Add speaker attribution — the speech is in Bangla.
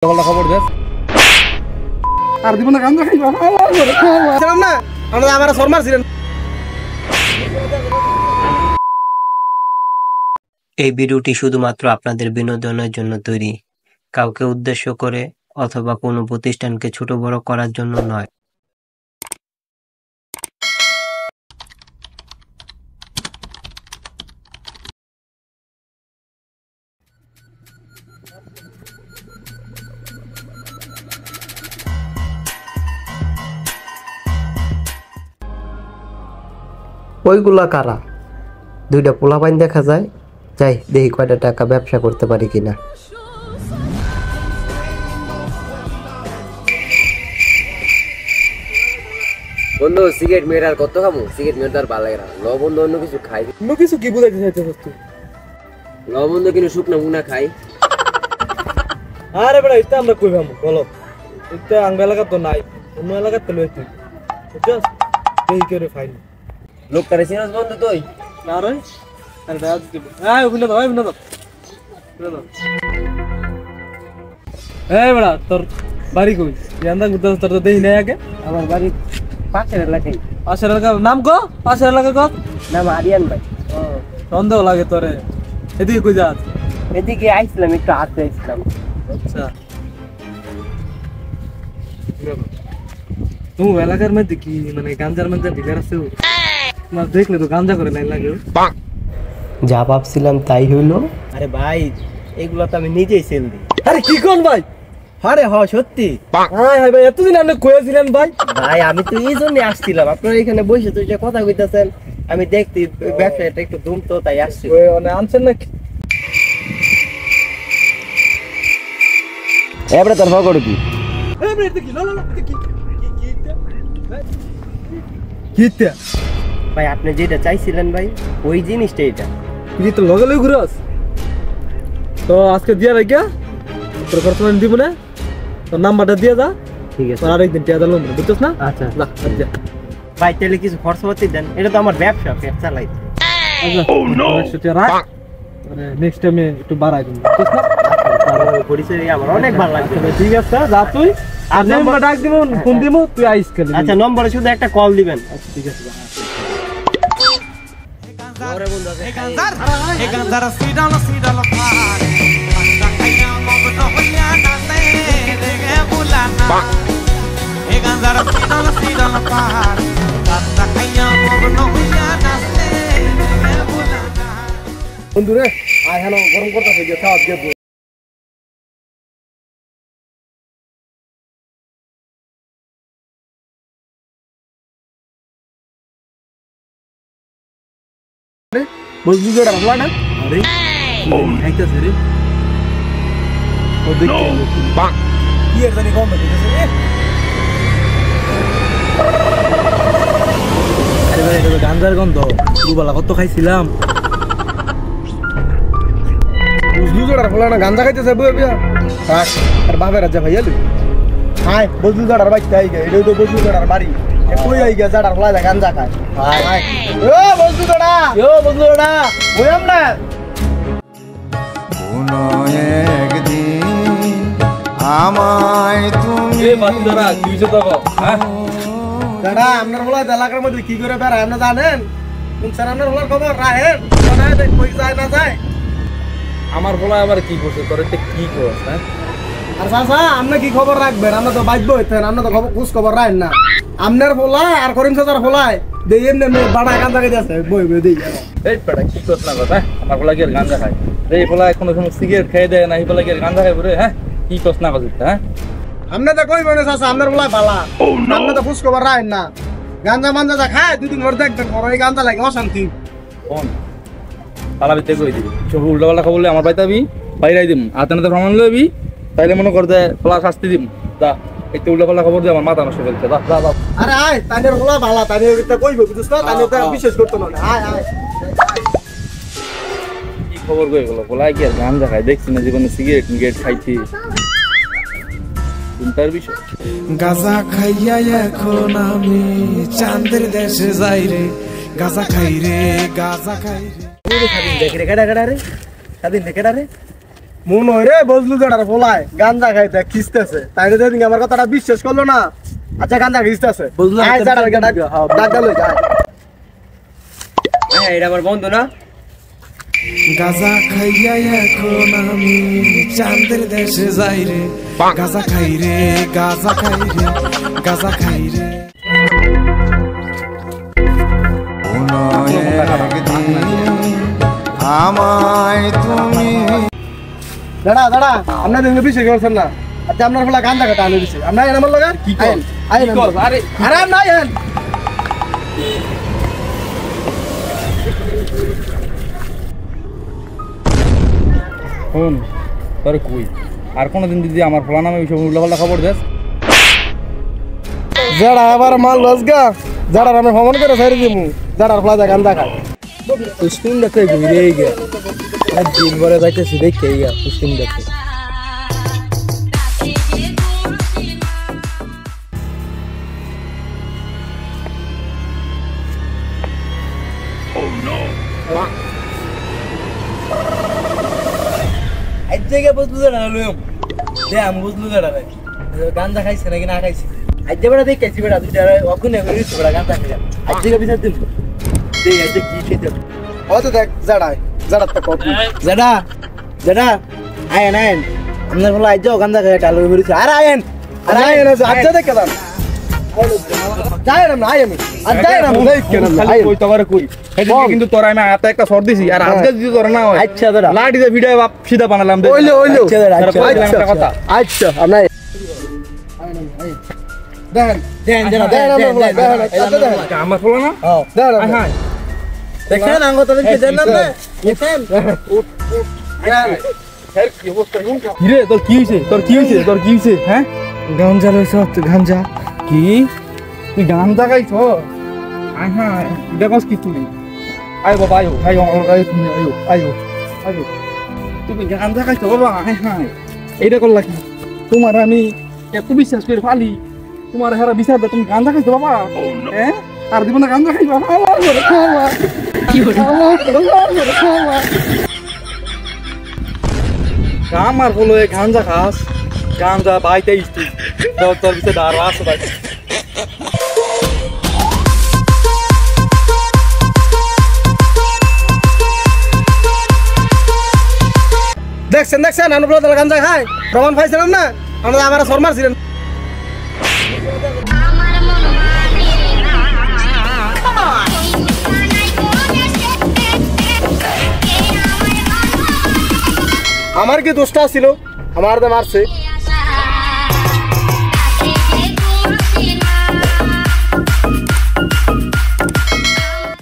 Speaker 1: খবর দেস আর দিব না গাঞ্জা খাইবা না আমরা আমার শর্মা ছিলেন।
Speaker 2: এই ভিডিওটি শুধুমাত্র আপনাদের বিনোদনের জন্য তৈরি, কাউকে উদ্দেশ্য করে অথবা কোনো প্রতিষ্ঠানকে ছোট বড় করার জন্য নয়। ওইগুলা কারা? দুইটা পোলাপাইন দেখা যায়, যাই দেখি কয়টা টাকা ব্যবসা করতে পারি কিনা।
Speaker 3: বন্ধু সিগারেট মেয়ের আর কত খাবো? সিগারেট মেয়ের আর ভালো লাগে না। ল বন্ধু অন্য কিছু খাই।
Speaker 1: অন্য কিছু কি বুঝাইতে চাইতেছিস তুই?
Speaker 3: ল বন্ধু কিন্তু শুকনো মুনা খাই।
Speaker 1: আরে বেটা এটা আমরা কই ভামু বলো, এটা আঙ্গ এলাকা তো নাই, অন্য এলাকার তো লইতে বুঝছস? এই করে ফাইন
Speaker 3: লোকটারে চিনস বন্ধু তুই?
Speaker 1: না রে, আরে দাঁত দিব আয় ওখানে দাও, ওখানে দাও, এই বেটা তোর বাড়ি কই? জানদা গুদা তোর তো দেই নাই আগে।
Speaker 3: আমার বাড়ি পাশের এলাকায়।
Speaker 1: পাশের এলাকার নাম কো? পাশের এলাকা কো?
Speaker 3: নাম আরিয়ান ভাই।
Speaker 1: সন্দেহ লাগে তোরে। এদিকে কই যাস?
Speaker 3: এদিকে আইছিলাম, একটু হাঁটতে আইছিলাম।
Speaker 1: আচ্ছা তুমি এলাকার মধ্যে কি মানে গাঞ্জার মধ্যে ভিড় আছে? না দেখলে তো গাঞ্জা করে নাই লাগে।
Speaker 2: যা ভাবছিলাম তাই হইলো।
Speaker 3: আরে ভাই এগুলো তো আমি নিজেই সেল দিই।
Speaker 1: আরে কি কোন ভাই?
Speaker 3: আরে হ সত্যি।
Speaker 1: হাই হাই ভাই, এতদিন আপনি কইছিলেন ভাই?
Speaker 3: ভাই আমি তো এই জন্য আসছিলাম, আপনারা এখানে বসে তো যে কথা কইতাছেন, আমি দেখতে ব্যবসাটা একটু ধুম তো তাই আসছি।
Speaker 1: ওই মানে আনছেন নাকি?
Speaker 3: এবারে তোর ভাগ করবি।
Speaker 1: এই রে দেখি লা লা লা কি কিটা
Speaker 3: ভাই আপনি যেটা চাইছিলেন ভাই ওই জিনিসটা এটা।
Speaker 1: তুই তো লগে লগে ঘুরাস তো আজকে দিয়া রাখিয়া তোর খরচ দিব না, তোর নাম্বারটা দিয়ে যা।
Speaker 3: ঠিক আছে
Speaker 1: আর আরেকদিন টিয়া দিলাম, বুঝছস না?
Speaker 3: আচ্ছা
Speaker 1: না আচ্ছা
Speaker 3: ভাই তাহলে কিছু খরচপাতি দেন, এটা তো আমার ব্যবসা, ব্যবসা চালাই।
Speaker 1: আচ্ছা রাখ, মানে নেক্সট টাইমে একটু বাড়াই দিন, বুঝছস না?
Speaker 3: পরিচয় আমার অনেক ভালো লাগছে।
Speaker 1: ঠিক আছে যা তুই, আর নাম্বার ডাক দিব, ফোন দিব, তুই আইস খালি।
Speaker 3: আচ্ছা নম্বরে শুধু একটা কল দিবেন।
Speaker 1: আচ্ছা ঠিক আছে। বন্ধুরে আয় হ্যালো গরম করতেছে যে খাওয়া দিয়ে বুঝলি তো রাখলা না? আরে খাইতেছে রে ও দেখতে কি এর জানি কম দিতেছে রে। আরে ভাই এটা গাঞ্জার গন্ধ, দুবেলা কত খাইছিলাম। বুঝলি তো রাখলা না? গাঞ্জা খাইতেছে বই বিয়া থাক আর বাপের রাজা ভাইয়া লই হাই বুঝলি তো আর বাইতে আই গে, এটাও তো বুঝলি তো আর বাড়ি কই আই গে জাডার ফলাই গাঞ্জা খায়। হাই হাই ও বুঝলি তোড়া, ও বুঝলি তোড়া ওই আমরা
Speaker 4: কোনো একদিন আমায় তুমি
Speaker 1: এ বাচ্চারা কি হইছে তো? হ্যাঁ দাদা আপনার বলা এলাকার মধ্যে কি করে বেড়ায় আপনি জানেন? কোন স্যার আপনার বলার খবর রাখেন, কোথায় কই যায় না যায়? আমার বলা আবার কি করছে তোর? এটা কি করছ? হ্যাঁ আর চাচা আপনি কি খবর রাখবেন? আমরা তো বাধ্য হইতেন, আপনি তো খবর খোঁজ খবর রাখেন না। আপনার বলা আর করিম চাচার বলায় দেই এমনি বাড়া গাঁজা খাইতে আছে বই বই দেই। এই পেড়া কি করছ না কথা? আমার বলা কি গাঁজা খায়? এই বলা কোনো সময় সিগারেট খাই দেয় না, এই বলা কি গাঁজা খায় রে? হ্যাঁ কি করছ না কথা? হ্যাঁ আপনি তো কইবেন না চাচা, আপনার বলা বালা, আপনি তো খোঁজ খবর রাখেন না। গাঁজা মাঞ্জা যা খায় দুদিন পর দেখবেন বড় এই গাঁজা লাগে অশান্তি। কোন পালাবিতে কই দিবি সব উল্টাপাল্টা খবর বললে আমার বাইতাবি বাইরাই দিম, আতানাতে প্রমাণ লইবি, তাইলে মনে করতে ফলা শাস্তি দিম। যা একটু উল্টাপাল্টা খবর দিয়ে আমার মাথা নষ্ট করতে। যা যা যা। আরে আয় তাইনের বলা ভালা, তাইনের এটা কইব বুঝছ না? তাইনের তো বিশেষ করতে না। আয় আয় কি খবর কই গেল? বলা কি আর গান দেখায় দেখছি না জীবনে সিগারেট মিগারেট খাইছি চিন্তার বিষয়।
Speaker 4: গাজা খাইয়া এখন আমি চাঁদের দেশে যাই রে, গাজা খাই রে, গাজা খাই রে।
Speaker 3: দেখি রে কেডা কেডা রে? স্বাধীন রে কেডা রে?
Speaker 1: মন হয় রে বজলু জেডার ফলায় গাঞ্জা খাইতে খিস্তেছে তাই যেদিন আমার কথাটা বিশ্বাস করলো না। আচ্ছা গাঞ্জা খিস্তেছে
Speaker 3: বজলু
Speaker 1: আয় জেডার ডাক লই যায়।
Speaker 3: হ্যাঁ এটা আমার বন্ধু না।
Speaker 4: গাজা খাইয়া এখন আমি চাঁদের দেশে যাই রে, গাজা খাই রে, গাজা খাই রে, গাজা খাই রে। আমায় তুমি
Speaker 1: দাঁড়া দাঁড়া আপনার দিন বিশ্বাস করছেন না। আচ্ছা আপনার ফলা গাঞ্জা খাটা আনি দিছে আপনার এনে আমার লাগা কি কর আয় কর আরে আরে না আইন
Speaker 5: শোন তোর কই আর কোনোদিন যদি আমার ফলা নামে এইসব উল্টাপাল্টা খবর দেস
Speaker 1: যারা আবার মাল লসগা যারা আমি ভ্রমণ করে সাইরে দিমু যারা ফলা গাঞ্জা খায়
Speaker 3: পুষ্টিন দেখে ঘুরে গিয়ে দিন ভরে যাইতেছি দেখে ইয়া পুষ্টিন দেখে। আজ থেকে বুঝলু না লইম দে আমি বুঝলু না গাঞ্জা খাইছে নাকি না খাইছে আজ বেড়া দেখেছি বেড়া দুইটা অগুনে হইছে বেড়া গাঞ্জা খাইয়া আজ থেকে বিচার দিন দে আজ কি খেতে
Speaker 1: হয়তো দেখ যাড়ায় যাড়া তো কত
Speaker 3: জেডা জেডা আয়েন আয়েন আপনার বলা আজ গাঞ্জা খাইয়া টালো হইছে আর আয়েন
Speaker 1: আর আইন আছে আচ্ছা দেখ কেন যাই না আই আমি আর যাই না দেখ কেন
Speaker 5: খালি কই তোরে কই এদিকে কিন্তু তোরা আমি হাতে একটা শর্ট দিছি আর আজকে যদি তোরা না হয়
Speaker 3: আচ্ছা দাদা
Speaker 5: লাঠি দিয়ে ভিডিও বাপ সিধা বানালাম দে
Speaker 1: ওইলো ওইলো
Speaker 3: আচ্ছা দাদা
Speaker 5: তোরা কই দিলাম একটা কথা
Speaker 1: আচ্ছা আপনার দেন
Speaker 3: দেন দেন
Speaker 1: দেন
Speaker 3: দেন
Speaker 1: দেন দেন
Speaker 5: আমার ফলা না
Speaker 1: দেন
Speaker 5: আয় হায়
Speaker 3: দেখেন আঙ্গ তো দেন না দেখেন
Speaker 5: হিরে তোর কি হইছে তোর কি হইছে তোর কি হইছে হ্যাঁ
Speaker 3: গাঞ্জা লইছ গাঞ্জা
Speaker 5: কি তুই গাঞ্জা খাইছ আয় হায় দেখস কি তুই আয় বাবা আয়ো আয়ো আয়ো তুমি আয়ো আয়ো আয়ো তুমি গাঞ্জা খাইছ বাবা আয় হায় এইটা করলা কি তোমার আমি এত বিশ্বাস করে ফালি তোমার হারা বিচার দে তুমি গাঞ্জা খাইছ বাবা হ্যাঁ আর দিব না গাঞ্জা খাইবা খাওয়া করে খাওয়া কি করে খাওয়া আমার বলো এই গাঞ্জা খাস গাঞ্জা বাইতে ইস্তি তোর ভিতরে দাঁড় আছে ভাই
Speaker 1: দেখছেন দেখছেন আমরা বলে গাঞ্জা খাই প্রমাণ পাইছিলাম না আমরা আমার সর মারছিলেন আমার কি দোষটা ছিল আমার মারছে